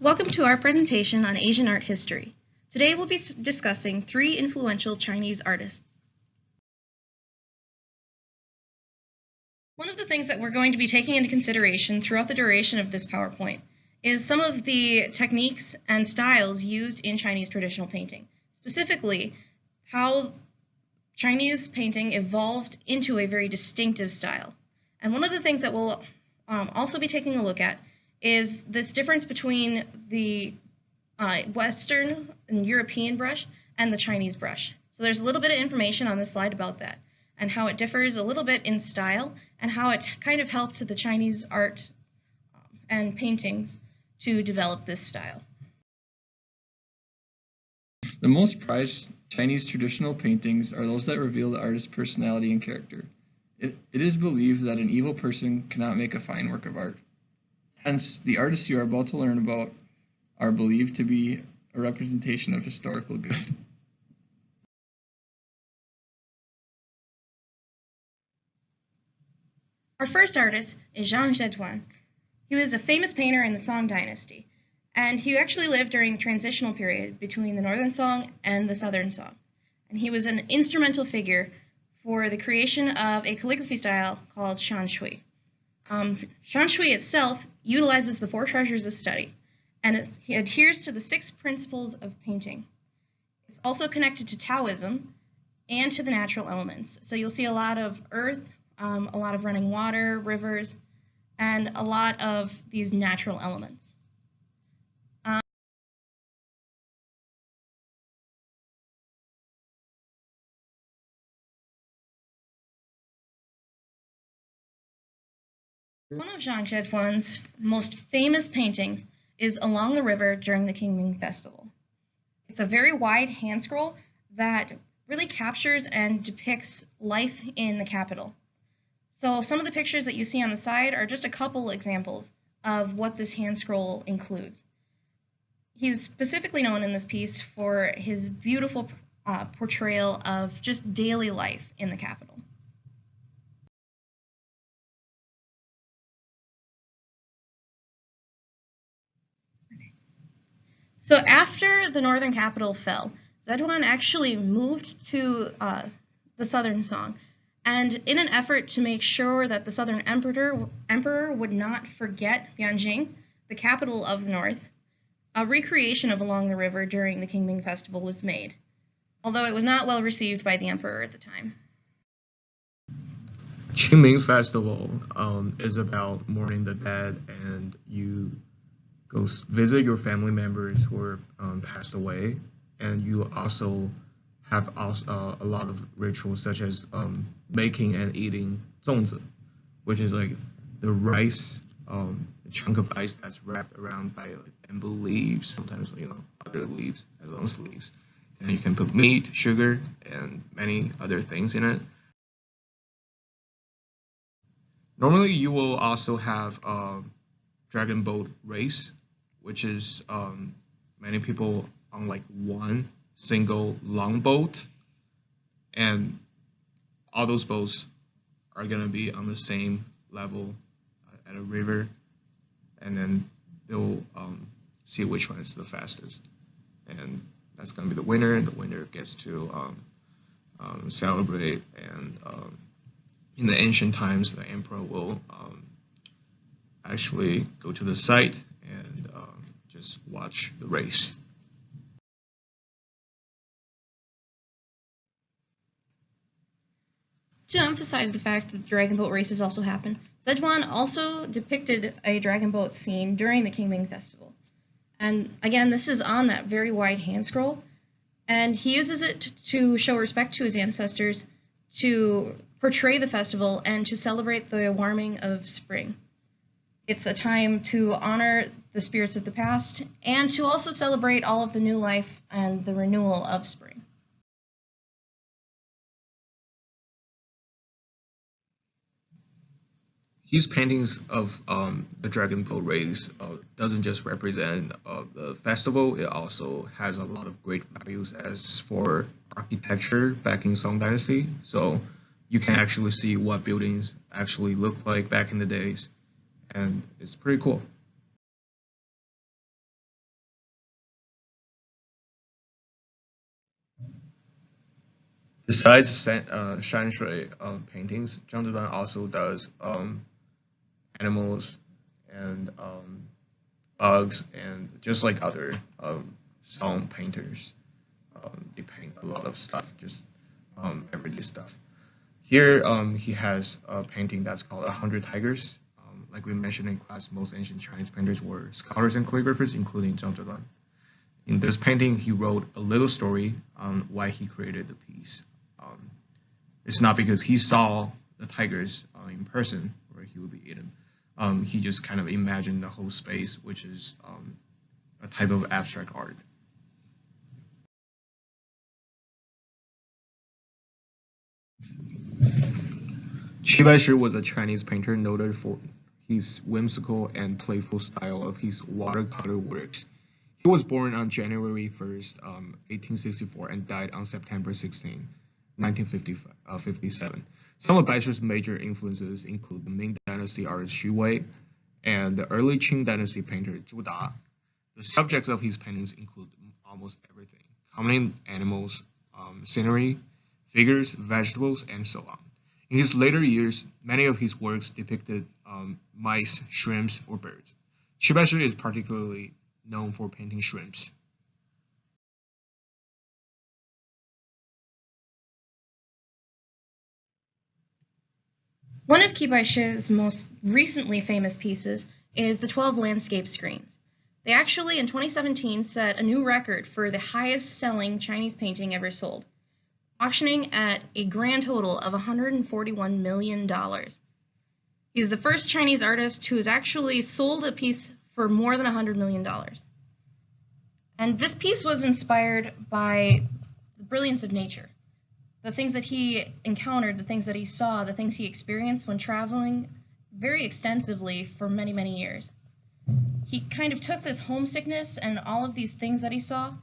Welcome to our presentation on Asian art history. Today we'll be discussing three influential Chinese artists. One of the things that we're going to be taking into consideration throughout the duration of this PowerPoint is some of the techniques and styles used in Chinese traditional painting, specifically how Chinese painting evolved into a very distinctive style. And one of the things that we'll also be taking a look at is this difference between the Western and European brush and the Chinese brush. So there's a little bit of information on this slide about that and how it differs a little bit in style and how it kind of helped the Chinese art and paintings to develop this style. The most prized Chinese traditional paintings are those that reveal the artist's personality and character. It is believed that an evil person cannot make a fine work of art. Hence, the artists you are about to learn about are believed to be a representation of historical good. Our first artist is Zhang Zheduan. He was a famous painter in the Song dynasty, and he actually lived during the transitional period between the Northern Song and the Southern Song. And he was an instrumental figure for the creation of a calligraphy style called Shanshui. Shanshui itself utilizes the four treasures of study, and it adheres to the 6 principles of painting. It's also connected to Taoism and to the natural elements. So you'll see a lot of earth, a lot of running water, rivers, and a lot of these natural elements. One of Zhang Zheduan's most famous paintings is Along the River during the Qingming Festival. It's a very wide hand scroll that really captures and depicts life in the capital. So some of the pictures that you see on the side are just a couple examples of what this hand scroll includes. He's specifically known in this piece for his beautiful portrayal of just daily life in the capital. So after the northern capital fell, Zheduan actually moved to the southern Song, and in an effort to make sure that the southern emperor would not forget Bianjing, the capital of the north, a recreation of Along the River during the Qingming Festival was made, although it was not well received by the emperor at the time. Qingming Festival is about mourning the dead, and you go visit your family members who are passed away, and you also have a lot of rituals such as making and eating zongzi, which is like the rice, a chunk of rice that's wrapped around by like bamboo leaves, sometimes other leaves as well as leaves, and you can put meat, sugar, and many other things in it. Normally, you will also have dragon boat race, which is many people on like one single long boat, and all those boats are gonna be on the same level at a river, and then they'll see which one is the fastest, and that's gonna be the winner, and the winner gets to celebrate. And in the ancient times, the emperor will actually go to the site and just watch the race. To emphasize the fact that the dragon boat races also happen, Zheduan also depicted a dragon boat scene during the Qingming Festival. And again, this is on that very wide hand scroll, and he uses it to show respect to his ancestors, to portray the festival, and to celebrate the warming of spring. It's a time to honor the spirits of the past and to also celebrate all of the new life and the renewal of spring. His paintings of the dragon boat race doesn't just represent the festival, it also has a lot of great values as for architecture back in Song Dynasty. So you can actually see what buildings actually looked like back in the days, and it's pretty cool. Besides Shanshui paintings, Zhang Zhidan also does animals and bugs, and just like other song painters, they paint a lot of stuff, just everyday stuff. Here, he has a painting that's called "100 Tigers." Like we mentioned in class, most ancient Chinese painters were scholars and calligraphers, including Zhang Zhidan. In this painting, he wrote a little story on why he created the piece. Um, it's not because he saw the tigers in person where he would be eaten. He just kind of imagined the whole space, which is a type of abstract art. Qi Baishi was a Chinese painter noted for his whimsical and playful style of his watercolor works. He was born on January 1st, 1864, and died on September 16, 1957. Some of Baishi's major influences include the Ming Dynasty artist Xu Wei and the early Qing Dynasty painter Zhu Da. The subjects of his paintings include almost everything, common animals, scenery, figures, vegetables, and so on. In his later years, many of his works depicted mice, shrimps, or birds. Shibashi is particularly known for painting shrimps. One of Kibaishi's most recently famous pieces is the 12 landscape screens. They actually, in 2017, set a new record for the highest selling Chinese painting ever sold, auctioning at a grand total of $141 million. He's the first Chinese artist who has actually sold a piece for more than $100 million. And this piece was inspired by the brilliance of nature. The things that he encountered, the things that he saw, the things he experienced when traveling very extensively for many, many years. He kind of took this homesickness and all of these things that he saw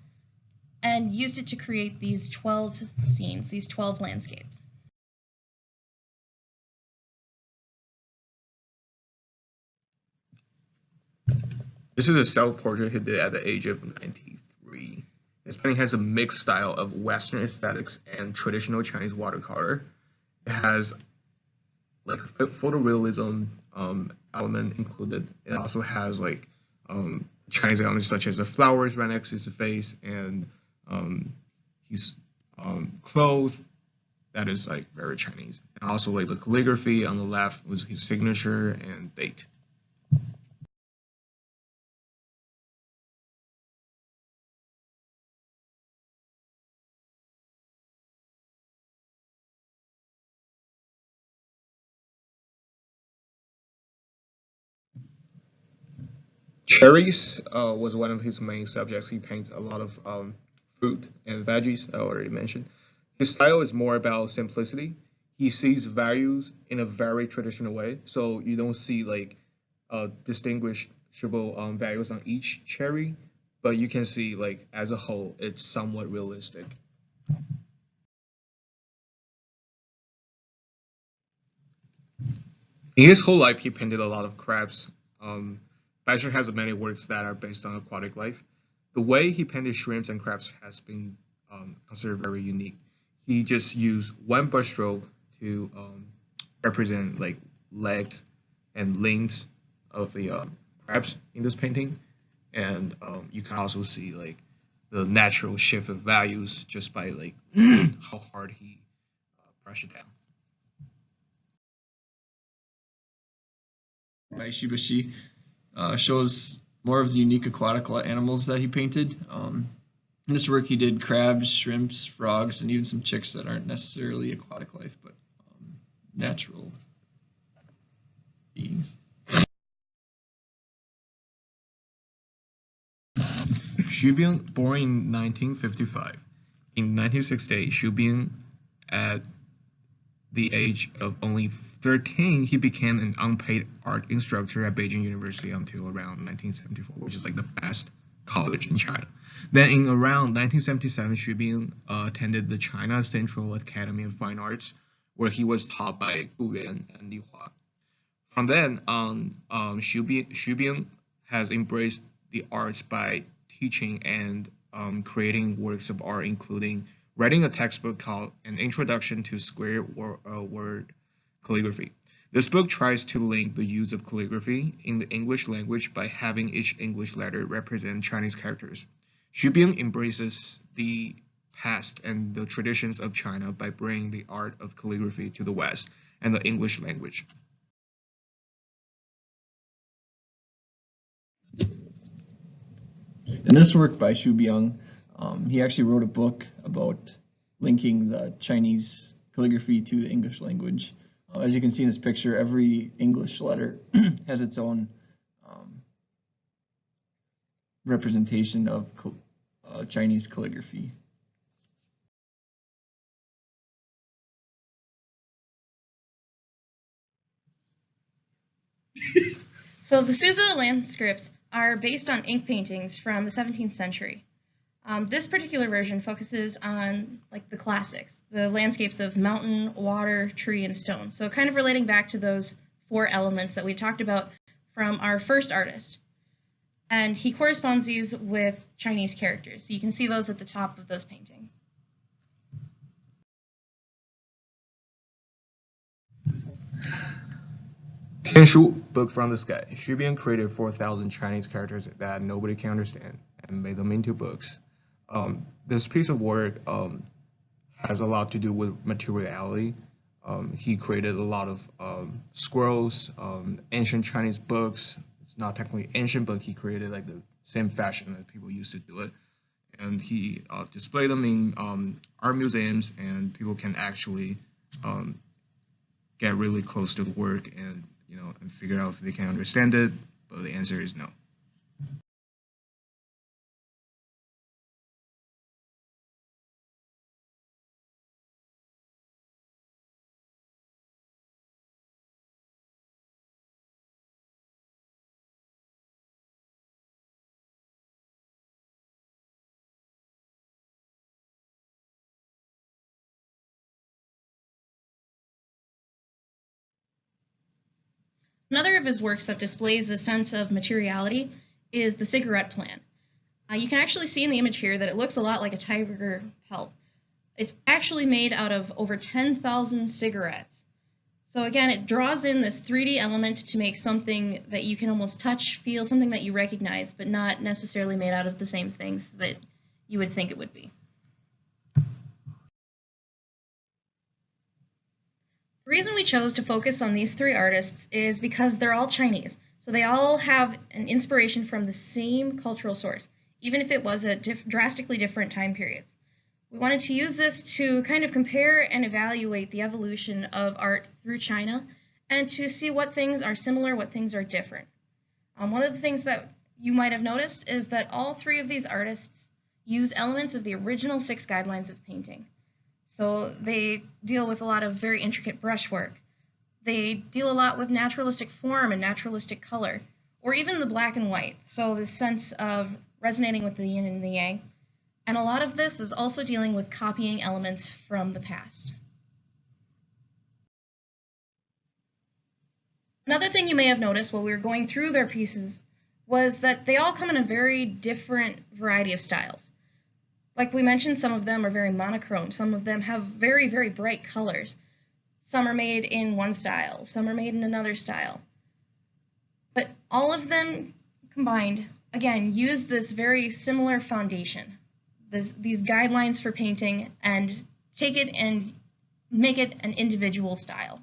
and used it to create these 12 scenes, these 12 landscapes. This is a self-portrait he did at the age of 93. His painting has a mixed style of Western aesthetics and traditional Chinese watercolor. It has like photorealism element included. It also has like Chinese elements such as the flowers right next to his face and his clothes that is like very Chinese. And also like the calligraphy on the left was his signature and date. Cherries was one of his main subjects. He paints a lot of fruit and veggies, I already mentioned. His style is more about simplicity. He sees values in a very traditional way, so you don't see like distinguishable values on each cherry, but you can see like as a whole, it's somewhat realistic. In his whole life, he painted a lot of crabs. Beischer has many works that are based on aquatic life. The way he painted shrimps and crabs has been considered very unique. He just used one brushstroke to represent like legs and limbs of the crabs in this painting, and you can also see like the natural shift of values just by like how hard he brushed it down. By Shibashi shows more of the unique aquatic animals that he painted. In this work, he did crabs, shrimps, frogs, and even some chicks that aren't necessarily aquatic life, but natural beings. Xu Bing, born in 1955. In 1968, Xu Bing, at the age of only 13, he became an unpaid art instructor at Beijing University until around 1974, which is like the best college in China. Then in around 1977, Xu Bing attended the China Central Academy of Fine Arts, where he was taught by Gu Yuan and Li Hua. From then on, Xu Bing has embraced the arts by teaching and creating works of art, including writing a textbook called An Introduction to Square Word Calligraphy. This book tries to link the use of calligraphy in the English language by having each English letter represent Chinese characters. Xu Bian embraces the past and the traditions of China by bringing the art of calligraphy to the West and the English language. In this work by Xu Bian, he actually wrote a book about linking the Chinese calligraphy to the English language. As you can see in this picture, every English letter has its own representation of Chinese calligraphy. So the Suzhou landscripts are based on ink paintings from the 17th century. This particular version focuses on like the classics, the landscapes of mountain, water, tree, and stone. So kind of relating back to those 4 elements that we talked about from our first artist. And he corresponds these with Chinese characters. So you can see those at the top of those paintings. Tianshu, Book from the Sky. Xu Bian created 4,000 Chinese characters that nobody can understand and made them into books. This piece of work has a lot to do with materiality. He created a lot of scrolls, ancient Chinese books. It's not technically ancient, but he created like the same fashion that people used to do it. And he displayed them in art museums, and people can actually get really close to the work and and figure out if they can understand it. But the answer is no. Another of his works that displays the sense of materiality is the cigarette plant. You can actually see in the image here that it looks a lot like a tiger pelt. It's actually made out of over 10,000 cigarettes. So again, it draws in this 3D element to make something that you can almost touch, feel, something that you recognize, but not necessarily made out of the same things that you would think it would be. The reason we chose to focus on these 3 artists is because they're all Chinese. So they all have an inspiration from the same cultural source, even if it was at drastically different time periods. We wanted to use this to kind of compare and evaluate the evolution of art through China and to see what things are similar, what things are different. One of the things that you might have noticed is that all 3 of these artists use elements of the original 6 guidelines of painting. So they deal with a lot of very intricate brushwork. They deal a lot with naturalistic form and naturalistic color, or even the black and white, so the sense of resonating with the yin and the yang. And a lot of this is also dealing with copying elements from the past. Another thing you may have noticed while we were going through their pieces was that they all come in a very different variety of styles. Like we mentioned, some of them are very monochrome. Some of them have very, very bright colors. Some are made in one style. Some are made in another style. But all of them combined, again, use this very similar foundation, these guidelines for painting, and take it and make it an individual style.